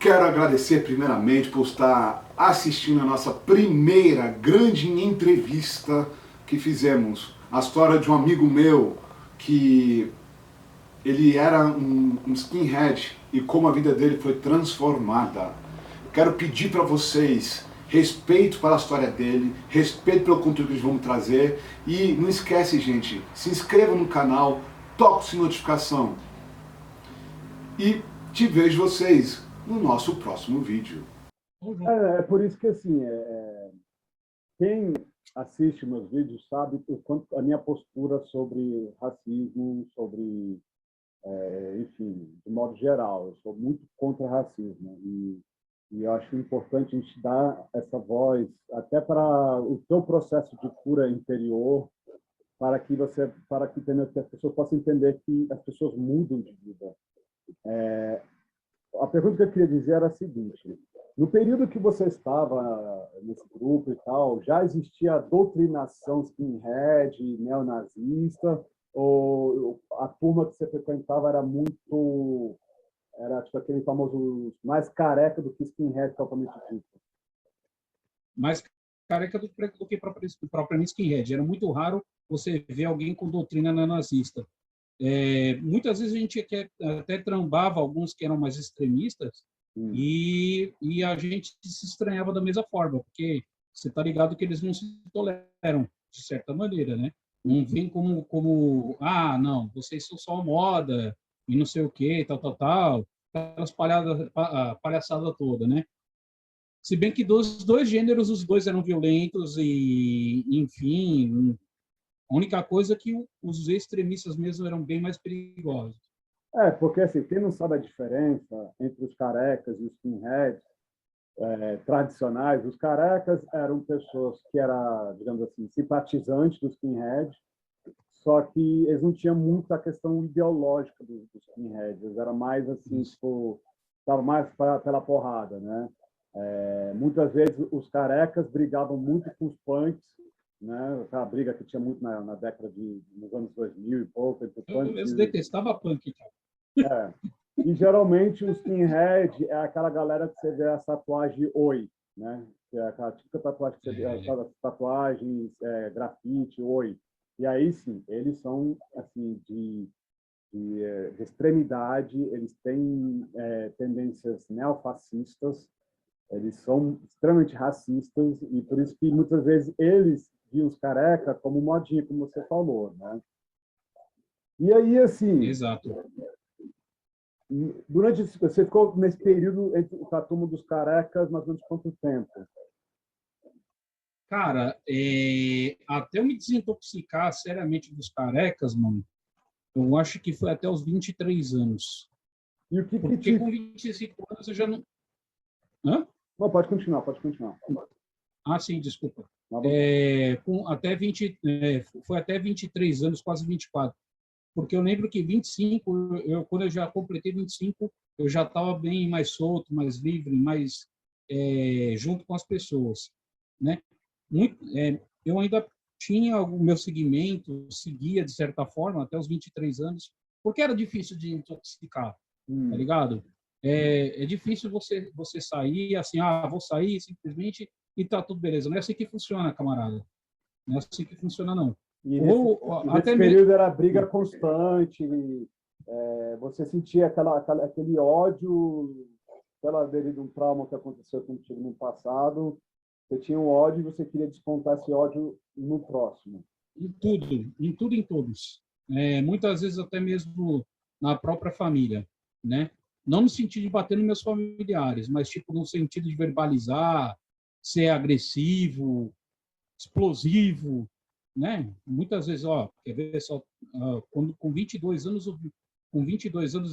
Quero agradecer primeiramente por estar assistindo a nossa primeira grande entrevista que fizemos. A história de um amigo meu que ele era um skinhead e como a vida dele foi transformada. Quero pedir para vocês respeito pela história dele, respeito pelo conteúdo que eles vão trazer e não esquece, gente, se inscreva no canal, toque o sininho de notificação e te vejo vocês no nosso próximo vídeo. É por isso que, assim, quem assiste meus vídeos sabe o quanto a minha postura sobre racismo, sobre, enfim, de modo geral. Eu sou muito contra racismo e eu acho importante a gente dar essa voz até para o teu processo de cura interior, para que as pessoas possam entender que as pessoas mudam de vida. A pergunta que eu queria dizer era a seguinte: no período que você estava nesse grupo e tal, já existia a doutrinação skinhead, neonazista, ou a turma que você frequentava era tipo aquele famoso mais careca do que skinhead totalmente dito? Mais careca do que propriamente skinhead. Era muito raro você ver alguém com doutrina neonazista. Muitas vezes a gente até trambava alguns que eram mais extremistas e a gente se estranhava da mesma forma, porque você está ligado que eles não se toleram, de certa maneira, né? Não vem como não, vocês são só moda e não sei o quê, tal, aquelas palhaçada toda, né? Se bem que dos dois gêneros, os dois eram violentos e, enfim, a única coisa é que os extremistas mesmo eram bem mais perigosos. Porque assim, quem não sabe a diferença entre os carecas e os skinheads tradicionais, os carecas eram pessoas que eram, digamos assim, simpatizantes dos skinheads, só que eles não tinham muito a questão ideológica dos skinheads, eles eram mais assim, estavam mais pela porrada, né? Muitas vezes os carecas brigavam muito com os punks, né? Aquela briga que tinha muito na década nos anos 2000 e pouco. Eu mesmo detestava punk, cara. E geralmente o skinhead é aquela galera que você vê a tatuagem Oi, né? Que é aquela típica tatuagem que você vê, aquelas tatuagens, grafite, Oi. E aí sim, eles são assim de extremidade, eles têm tendências neofascistas, eles são extremamente racistas e por isso que muitas vezes eles viam os careca como modinha, como você falou, né? E aí, assim... Exato. Durante você ficou nesse período entre a turma dos carecas, mais ou menos quanto tempo? Cara, até eu me desintoxicar seriamente dos carecas, mano, eu acho que foi até os 23 anos. E o que Porque com 25 anos eu já não... Hã? Não, pode continuar. Sim, desculpa. Foi até 23 anos, quase 24. Porque eu lembro que 25, quando eu já completei 25, eu já estava bem mais solto, mais livre, mais junto com as pessoas, né? Eu ainda tinha o meu segmento, seguia de certa forma até os 23 anos, porque era difícil de intoxicar, tá ligado? É difícil você sair assim, vou sair simplesmente e tá tudo beleza. Não é assim que funciona, camarada. Não é assim que funciona, não. E nesse período era briga constante, você sentia aquele ódio devido a um trauma que aconteceu contigo no passado, você tinha um ódio e você queria descontar esse ódio no próximo. Em tudo e em todos. Muitas vezes até mesmo na própria família, né? Não no sentido de bater nos meus familiares, mas tipo no sentido de verbalizar, ser agressivo, explosivo, né? Muitas vezes, quer ver só, quando com 22 anos eu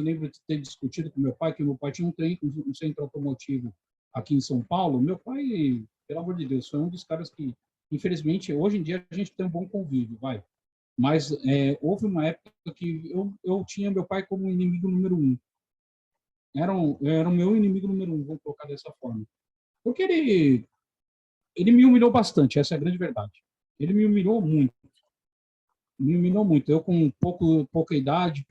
lembro de ter discutido com meu pai, que meu pai tinha um centro automotivo aqui em São Paulo. Meu pai, pelo amor de Deus, foi um dos caras que, infelizmente, hoje em dia a gente tem um bom convívio, vai. Mas houve uma época que eu tinha meu pai como inimigo número 1. Era o meu inimigo número 1, vou colocar dessa forma. Porque ele me humilhou bastante, essa é a grande verdade. Ele me humilhou muito. Eu, com pouca idade,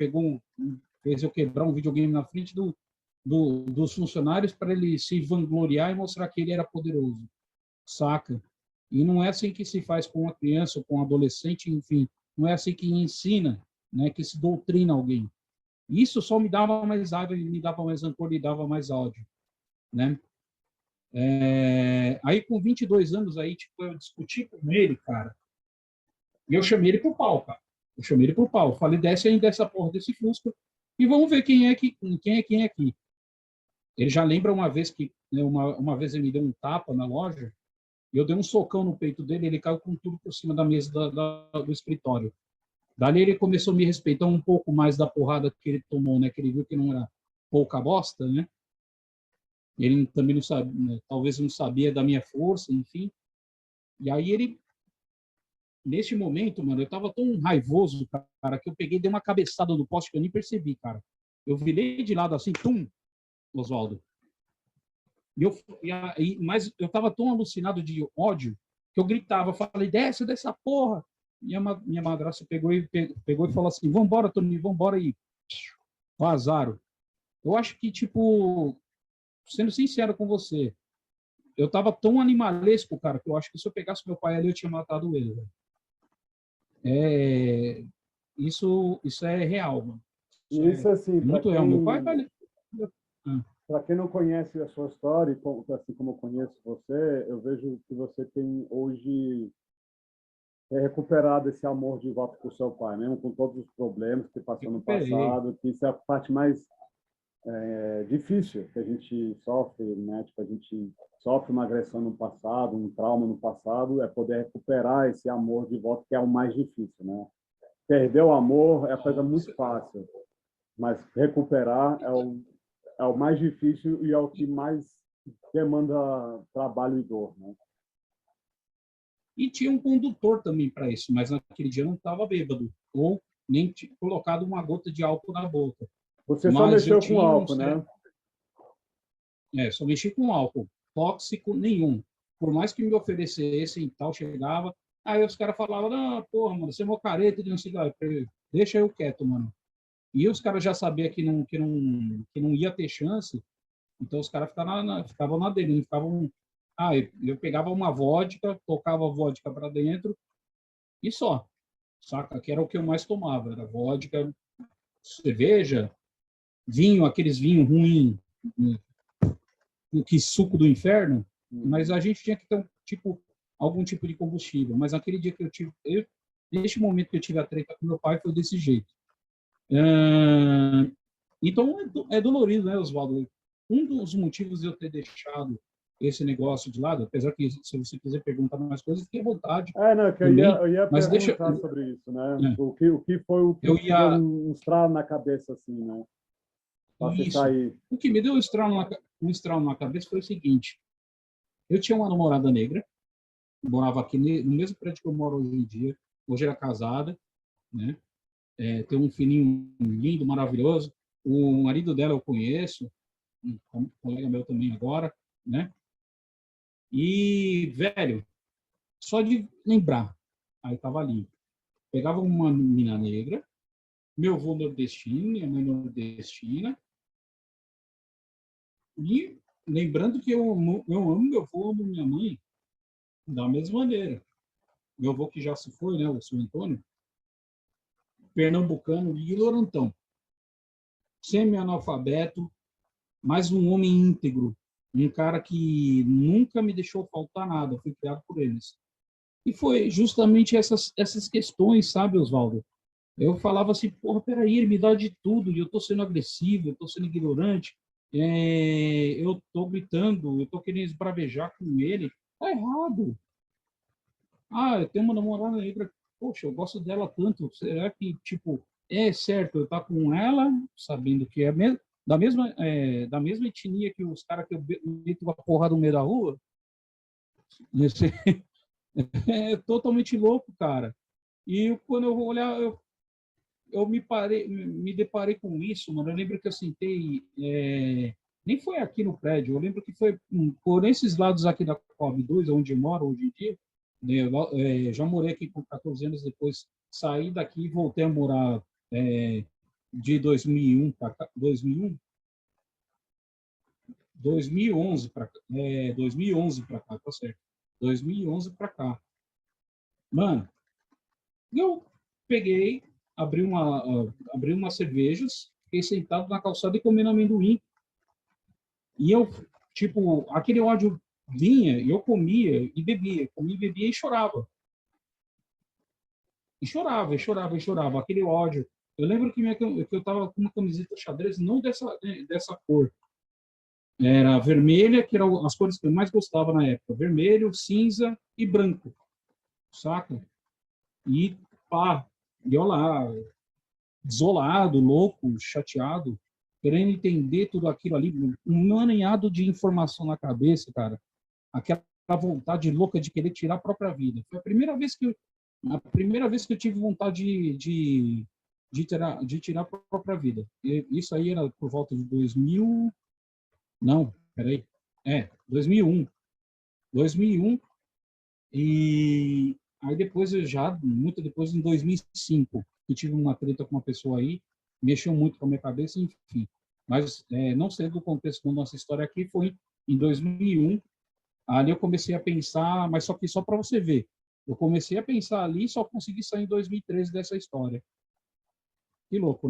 fez eu quebrar um videogame na frente dos funcionários para ele se vangloriar e mostrar que ele era poderoso, saca? E não é assim que se faz com uma criança ou com um adolescente, enfim, não é assim que ensina, né, que se doutrina alguém. Isso só me dava mais raiva, me dava mais rancor e dava mais ódio, né? Aí, com 22 anos, aí, tipo, eu discuti com ele, cara, e eu chamei ele pro pau, cara. Eu chamei ele pro pau. Falei, desce aí dessa porra desse Fusca e vamos ver quem é aqui. Ele já lembra uma vez que, né, uma vez ele me deu um tapa na loja, e eu dei um socão no peito dele, ele caiu com tudo por cima da mesa do escritório. Dali ele começou a me respeitar um pouco mais da porrada que ele tomou, né? Que ele viu que não era pouca bosta, né? Ele também não sabia, né? Talvez não sabia da minha força, enfim. E aí ele, neste momento, mano, eu tava tão raivoso, cara, que eu peguei e dei uma cabeçada no poste que eu nem percebi, cara. Eu virei de lado assim, tum, Oswaldo. Mas eu tava tão alucinado de ódio que eu gritava, falei, desce dessa porra. Minha madrasta pegou e falou assim, vambora, Tony, vambora aí. Vazaram. Eu acho que, tipo, sendo sincero com você, eu tava tão animalesco, cara, que eu acho que se eu pegasse meu pai ali, eu tinha matado ele. Velho. Isso é real, mano. E isso, assim, É muito real. Meu pai, velho. para quem não conhece a sua história, assim como eu conheço você, eu vejo que você tem hoje recuperado esse amor de volta com o seu pai, mesmo com todos os problemas que passou no passado, que isso é a parte mais difícil que a gente sofre, né? Tipo, a gente sofre uma agressão no passado, um trauma no passado, é poder recuperar esse amor de volta, que é o mais difícil, né? Perder o amor é a coisa muito fácil, mas recuperar é o mais difícil e é o que mais demanda trabalho e dor, né? E tinha um condutor também para isso, mas naquele dia eu não estava bêbado, ou nem colocado uma gota de álcool na boca. Você só mexeu com álcool, né? Só mexi com álcool, tóxico nenhum. Por mais que me oferecessem e tal, chegava, aí os caras falavam, não, porra, mano, você é mó careta de um cigarro. Deixa eu quieto, mano. E os caras já sabiam que não ia ter chance, então os caras ficavam na dele, não ficavam. Eu pegava uma vodka, tocava a vodka para dentro e só, saca? Que era o que eu mais tomava, era vodka, cerveja, vinho, aqueles vinhos ruins, que suco do inferno, mas a gente tinha que ter algum tipo de combustível. Mas aquele dia que neste momento que eu tive a treta com meu pai, foi desse jeito. Então, é dolorido, né, Oswaldo? Um dos motivos de eu ter deixado esse negócio de lado, apesar que, se você quiser perguntar mais coisas, fique à vontade. Não, que eu ia mas perguntar sobre isso, né? O que foi o que deu um estralo na cabeça, assim, né? Isso. O que me deu um estralo na cabeça foi o seguinte: eu tinha uma namorada negra, morava aqui no mesmo prédio que eu moro hoje em dia, hoje era casada, né? Tem um filhinho lindo, maravilhoso. O marido dela eu conheço, um colega meu também agora, né? E, velho, só de lembrar, aí tava ali. Pegava uma menina negra, meu avô nordestino, minha mãe nordestina, e lembrando que eu amo meu avô, amo minha mãe da mesma maneira. Meu avô que já se foi, né, o seu Antônio, pernambucano e Lorantão, semi-analfabeto, mas um homem íntegro, um cara que nunca me deixou faltar nada, fui criado por eles. E foi justamente essas questões, sabe, Oswaldo? Eu falava assim, porra, peraí, ele me dá de tudo, e eu tô sendo agressivo, eu tô sendo ignorante, eu tô gritando, eu tô querendo esbravejar com ele. Tá errado. Eu tenho uma namorada negra, poxa, eu gosto dela tanto, será que, tipo, é certo eu estar com ela, sabendo que é da mesma etnia que os caras que eu meto a porrada no meio da rua? Isso é totalmente louco, cara. E quando eu vou olhar, eu me deparei com isso, mano. Eu lembro que eu sentei, nem foi aqui no prédio, eu lembro que foi por esses lados aqui da Coab 2, onde eu moro hoje em dia, né, já morei aqui com 14 anos, depois saí daqui e voltei a morar de 2001 para 2001. 2011 para 2011 para cá, tá certo. 2011 para cá. Mano, eu peguei, abri umas cervejas, fiquei sentado na calçada e comendo amendoim. E eu, tipo, aquele ódio vinha, e eu comia e bebia, comia e bebia e chorava. E chorava, e chorava, e chorava. Aquele ódio. Eu lembro que eu tava com uma camiseta xadrez, não dessa cor. Era vermelha, que eram as cores que eu mais gostava na época. Vermelho, cinza e branco. Saca? E pá, e eu lá, desolado, louco, chateado, querendo entender tudo aquilo ali, um emaranhado de informação na cabeça, cara. Aquela vontade louca de querer tirar a própria vida. Foi a primeira vez que eu tive vontade de tirar a própria vida. E isso aí era por volta de 2000. Não, peraí. 2001. 2001. E aí depois muito depois, em 2005, eu tive uma treta com uma pessoa aí, mexeu muito com a minha cabeça, enfim. Mas não sei do contexto da nossa história aqui, foi em 2001. Ali eu comecei a pensar, mas só para você ver, eu comecei a pensar ali e só consegui sair em 2013 dessa história. Que louco, né?